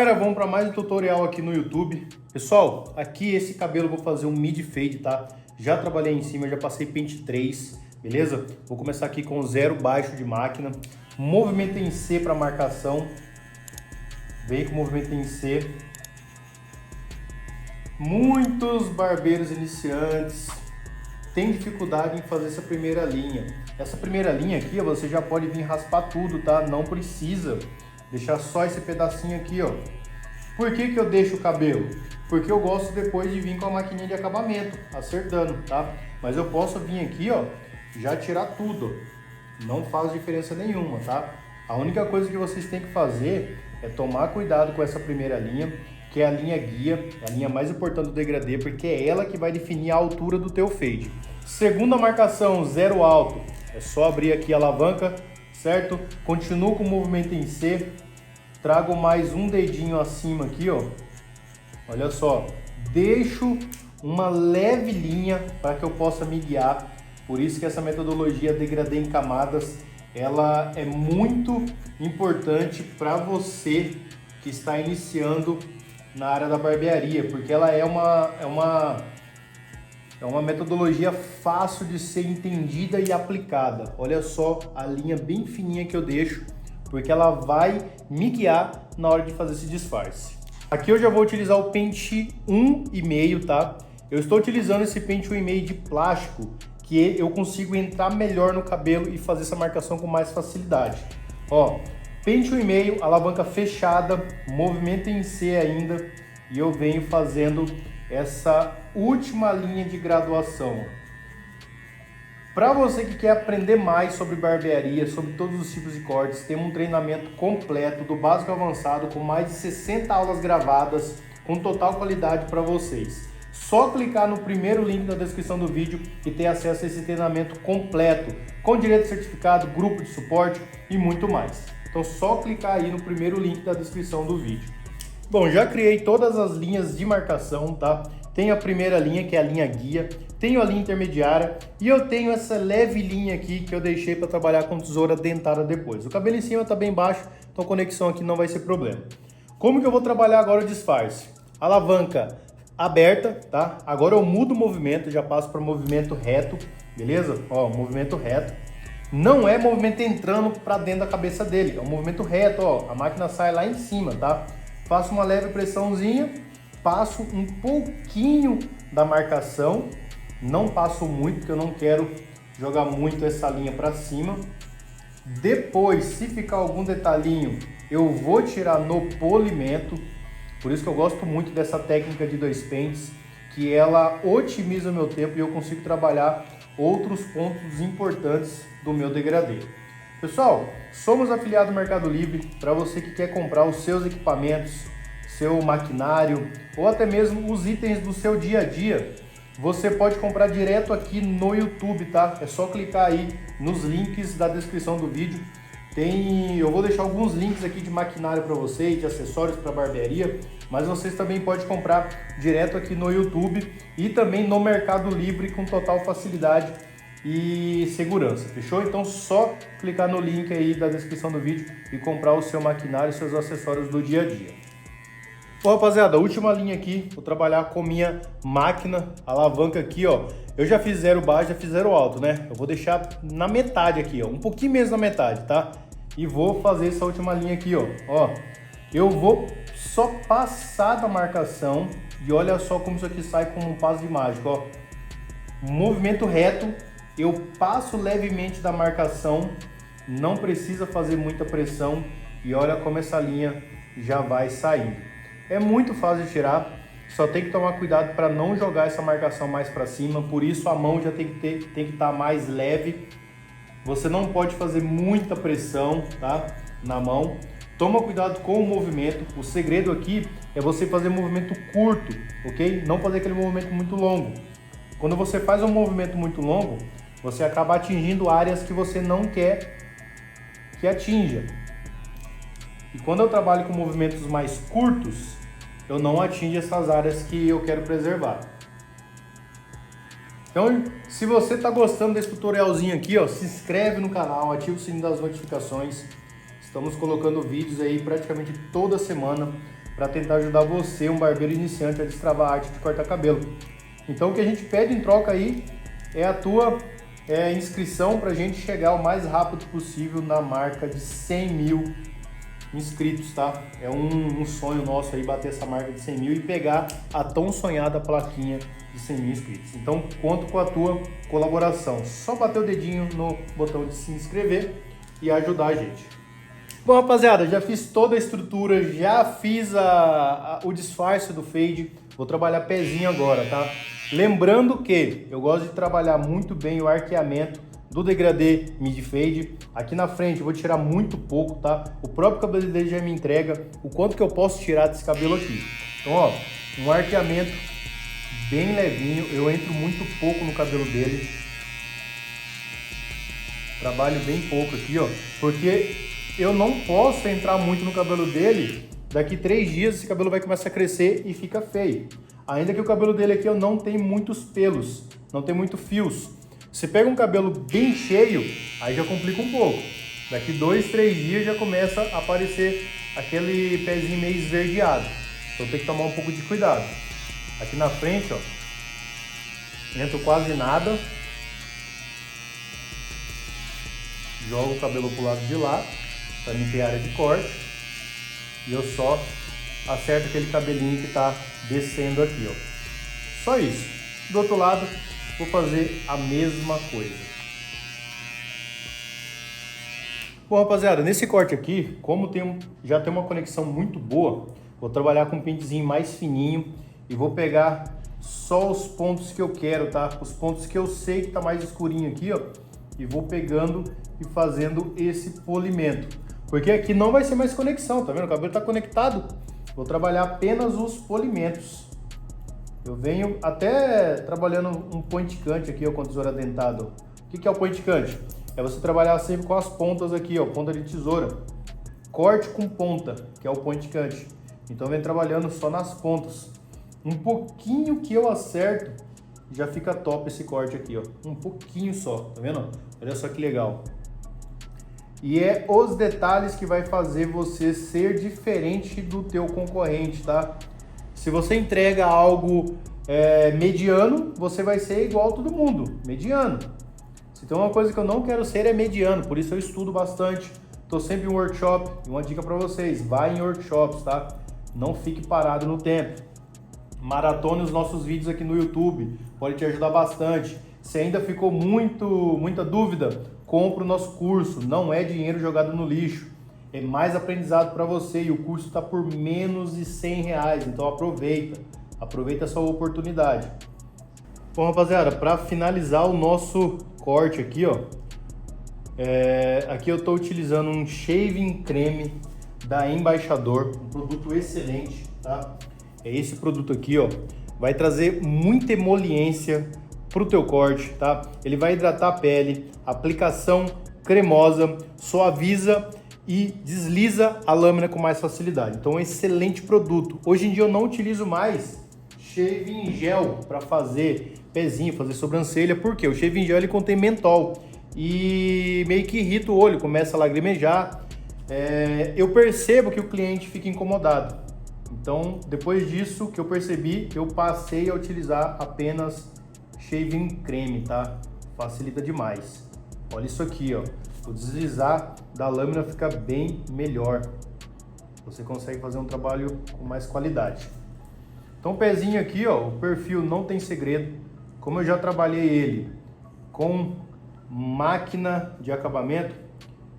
galera, vamos para mais um tutorial aqui no YouTube. Pessoal, aqui esse cabelo eu vou fazer um mid fade, tá? Já trabalhei em cima, já passei pente 3, beleza? Vou começar aqui com 0 baixo de máquina. Movimento em C para marcação. Vem com movimento em C. Muitos barbeiros iniciantes têm dificuldade em fazer essa primeira linha. Essa primeira linha aqui, ó, você já pode vir raspar tudo, tá? Não precisa deixar só esse pedacinho aqui, ó. Por que que eu deixo o cabelo? Porque eu gosto depois de vir com a maquininha de acabamento, acertando, tá? Mas eu posso vir aqui, ó, já tirar tudo. Não faz diferença nenhuma, tá? A única coisa que vocês têm que fazer é tomar cuidado com essa primeira linha, que é a linha guia, a linha mais importante do degradê, porque é ela que vai definir a altura do teu fade. Segunda marcação, 0 alto. É só abrir aqui a alavanca, certo? Continuo com o movimento em C. Trago mais um dedinho acima aqui, ó. Olha só. Deixo uma leve linha para que eu possa me guiar. Por isso que essa metodologia degradê em camadas, ela é muito importante para você que está iniciando na área da barbearia, porque ela é uma metodologia fácil de ser entendida e aplicada. Olha só a linha bem fininha que eu deixo, porque ela vai me guiar na hora de fazer esse disfarce. Aqui eu já vou utilizar o pente 1,5, tá? Eu estou utilizando esse pente 1,5 de plástico, que eu consigo entrar melhor no cabelo e fazer essa marcação com mais facilidade. Ó, pente 1,5, alavanca fechada, movimento em C ainda, e eu venho fazendo essa última linha de graduação. Para você que quer aprender mais sobre barbearia, sobre todos os tipos de cortes, temos um treinamento completo do básico ao avançado com mais de 60 aulas gravadas com total qualidade para vocês. Só clicar no primeiro link da descrição do vídeo e ter acesso a esse treinamento completo, com direito certificado, grupo de suporte e muito mais. Então só clicar aí no primeiro link da descrição do vídeo. Bom, já criei todas as linhas de marcação, tá? Tenho a primeira linha, que é a linha guia, tenho a linha intermediária e eu tenho essa leve linha aqui que eu deixei para trabalhar com tesoura dentada depois. O cabelo em cima está bem baixo, então a conexão aqui não vai ser problema. Como que eu vou trabalhar agora o disfarce? Alavanca aberta, tá? Agora eu mudo o movimento, já passo para movimento reto, beleza? Ó, movimento reto. Não é movimento entrando para dentro da cabeça dele, é um movimento reto, ó. A máquina sai lá em cima, tá? Faço uma leve pressãozinha, passo um pouquinho da marcação, não passo muito, porque eu não quero jogar muito essa linha para cima. Depois, se ficar algum detalhinho, eu vou tirar no polimento. Por isso que eu gosto muito dessa técnica de 2 pentes, que ela otimiza o meu tempo e eu consigo trabalhar outros pontos importantes do meu degradê. Pessoal, somos afiliados do Mercado Livre. Para você que quer comprar os seus equipamentos, seu maquinário ou até mesmo os itens do seu dia a dia, você pode comprar direto aqui no YouTube, tá? É só clicar aí nos links da descrição do vídeo. Eu vou deixar alguns links aqui de maquinário para vocês, de acessórios para barbearia, mas vocês também podem comprar direto aqui no YouTube e também no Mercado Livre com total facilidade e segurança, fechou? Então só clicar no link aí da descrição do vídeo e comprar o seu maquinário e seus acessórios do dia a dia. Bom, rapaziada, última linha aqui, vou trabalhar com minha máquina, alavanca aqui, ó. Eu já fiz 0 baixo, já fiz 0 alto, né? Eu vou deixar na metade aqui, ó, um pouquinho menos da metade, tá? E vou fazer essa última linha aqui, ó. Eu vou só passar da marcação e olha só como isso aqui sai como um passo de mágica, ó. Movimento reto, eu passo levemente da marcação, não precisa fazer muita pressão e olha como essa linha já vai saindo. É muito fácil de tirar, só tem que tomar cuidado para não jogar essa marcação mais para cima, por isso a mão já tem que estar mais leve. Você não pode fazer muita pressão, tá? Na mão. Toma cuidado com o movimento. O segredo aqui é você fazer um movimento curto, ok? Não fazer aquele movimento muito longo. Quando você faz um movimento muito longo, você acaba atingindo áreas que você não quer que atinja. E quando eu trabalho com movimentos mais curtos, eu não atingo essas áreas que eu quero preservar. Então, se você está gostando desse tutorialzinho aqui, ó, se inscreve no canal, ativa o sininho das notificações. Estamos colocando vídeos aí praticamente toda semana para tentar ajudar você, um barbeiro iniciante, a destravar a arte de cortar cabelo. Então o que a gente pede em troca aí é a tua inscrição para a gente chegar o mais rápido possível na marca de 100 mil inscritos, tá? É um sonho nosso aí bater essa marca de 100 mil e pegar a tão sonhada plaquinha de 100 mil inscritos. Então conto com a tua colaboração. Só bater o dedinho no botão de se inscrever e ajudar a gente. Bom, rapaziada, já fiz toda a estrutura, já fiz o disfarce do fade. Vou trabalhar pezinho agora, tá? Lembrando que eu gosto de trabalhar muito bem o arqueamento do degradê mid fade. Aqui na frente eu vou tirar muito pouco, tá? O próprio cabeleireiro já me entrega o quanto que eu posso tirar desse cabelo aqui. Então, ó, um arqueamento bem levinho. Eu entro muito pouco no cabelo dele. Trabalho bem pouco aqui, ó, porque eu não posso entrar muito no cabelo dele. Daqui 3 dias esse cabelo vai começar a crescer e fica feio. Ainda que o cabelo dele aqui não tem muitos pelos, não tem muito fios. Você pega um cabelo bem cheio, aí já complica um pouco. Daqui 2, 3 dias já começa a aparecer aquele pezinho meio esverdeado. Então tem que tomar um pouco de cuidado. Aqui na frente, ó, entro quase nada. Jogo o cabelo pro lado de lá, para não ter área de corte. E eu só acerto aquele cabelinho que tá descendo aqui, ó. Só isso. Do outro lado, vou fazer a mesma coisa. Bom, rapaziada, nesse corte aqui, como já tem uma conexão muito boa, vou trabalhar com um pentezinho mais fininho e vou pegar só os pontos que eu quero, tá? Os pontos que eu sei que tá mais escurinho aqui, ó, e vou pegando e fazendo esse polimento. Porque aqui não vai ser mais conexão, tá vendo? O cabelo tá conectado. Vou trabalhar apenas os polimentos. Eu venho até trabalhando um point cut aqui, ó, com a tesoura dentada. O que é o point cut? É você trabalhar sempre com as pontas aqui, ó, ponta de tesoura. Corte com ponta, que é o point cut. Então eu venho trabalhando só nas pontas. Um pouquinho que eu acerto, já fica top esse corte aqui, ó. Um pouquinho só, tá vendo? Olha só que legal. E é os detalhes que vai fazer você ser diferente do teu concorrente, tá? Se você entrega algo mediano, você vai ser igual a todo mundo, mediano. Se tem uma coisa que eu não quero ser é mediano, por isso eu estudo bastante. Tô sempre em workshop, e uma dica para vocês, vai em workshops, tá? Não fique parado no tempo. Maratone os nossos vídeos aqui no YouTube, pode te ajudar bastante. Se ainda ficou muita dúvida, compra o nosso curso, não é dinheiro jogado no lixo, é mais aprendizado para você e o curso está por menos de R$100, então aproveita essa oportunidade. Bom, rapaziada, para finalizar o nosso corte aqui, ó, aqui eu estou utilizando um shaving creme da Embaixador, um produto excelente, tá? É esse produto aqui, ó, vai trazer muita emoliência pro teu corte, tá? Ele vai hidratar a pele, aplicação cremosa, suaviza e desliza a lâmina com mais facilidade. Então, é um excelente produto. Hoje em dia eu não utilizo mais shaving gel para fazer pezinho, fazer sobrancelha, porque o shaving gel ele contém mentol e meio que irrita o olho, começa a lagrimejar. Eu percebo que o cliente fica incomodado. Então, depois disso que eu percebi, eu passei a utilizar apenas shaving creme, tá? Facilita demais. Olha isso aqui, ó. O deslizar da lâmina fica bem melhor. Você consegue fazer um trabalho com mais qualidade. Então, o pezinho aqui, ó, o perfil não tem segredo. Como eu já trabalhei ele com máquina de acabamento,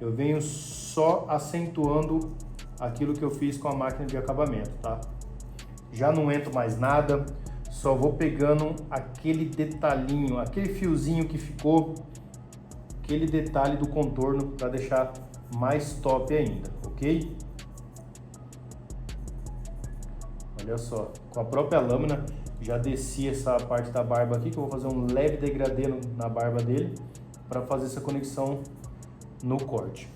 eu venho só acentuando aquilo que eu fiz com a máquina de acabamento, tá? Já não entro mais nada. Só vou pegando aquele detalhinho, aquele fiozinho que ficou, aquele detalhe do contorno para deixar mais top ainda, ok? Olha só, com a própria lâmina já desci essa parte da barba aqui, que eu vou fazer um leve degradê na barba dele para fazer essa conexão no corte.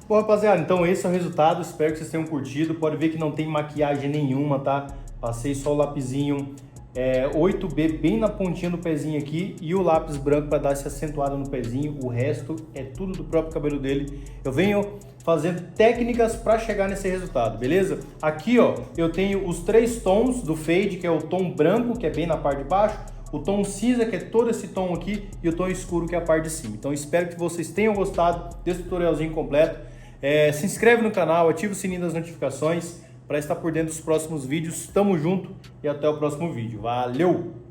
Bom, rapaziada, então esse é o resultado, espero que vocês tenham curtido. Pode ver que não tem maquiagem nenhuma, tá? Passei só o lapisinho 8B bem na pontinha do pezinho aqui e o lápis branco para dar essa acentuada no pezinho. O resto é tudo do próprio cabelo dele. Eu venho fazendo técnicas para chegar nesse resultado, beleza? Aqui, ó, eu tenho os 3 tons do fade, que é o tom branco, que é bem na parte de baixo, o tom cinza, que é todo esse tom aqui, e o tom escuro, que é a parte de cima. Então espero que vocês tenham gostado desse tutorialzinho completo. Se inscreve no canal, ativa o sininho das notificações para estar por dentro dos próximos vídeos. Tamo junto e até o próximo vídeo. Valeu!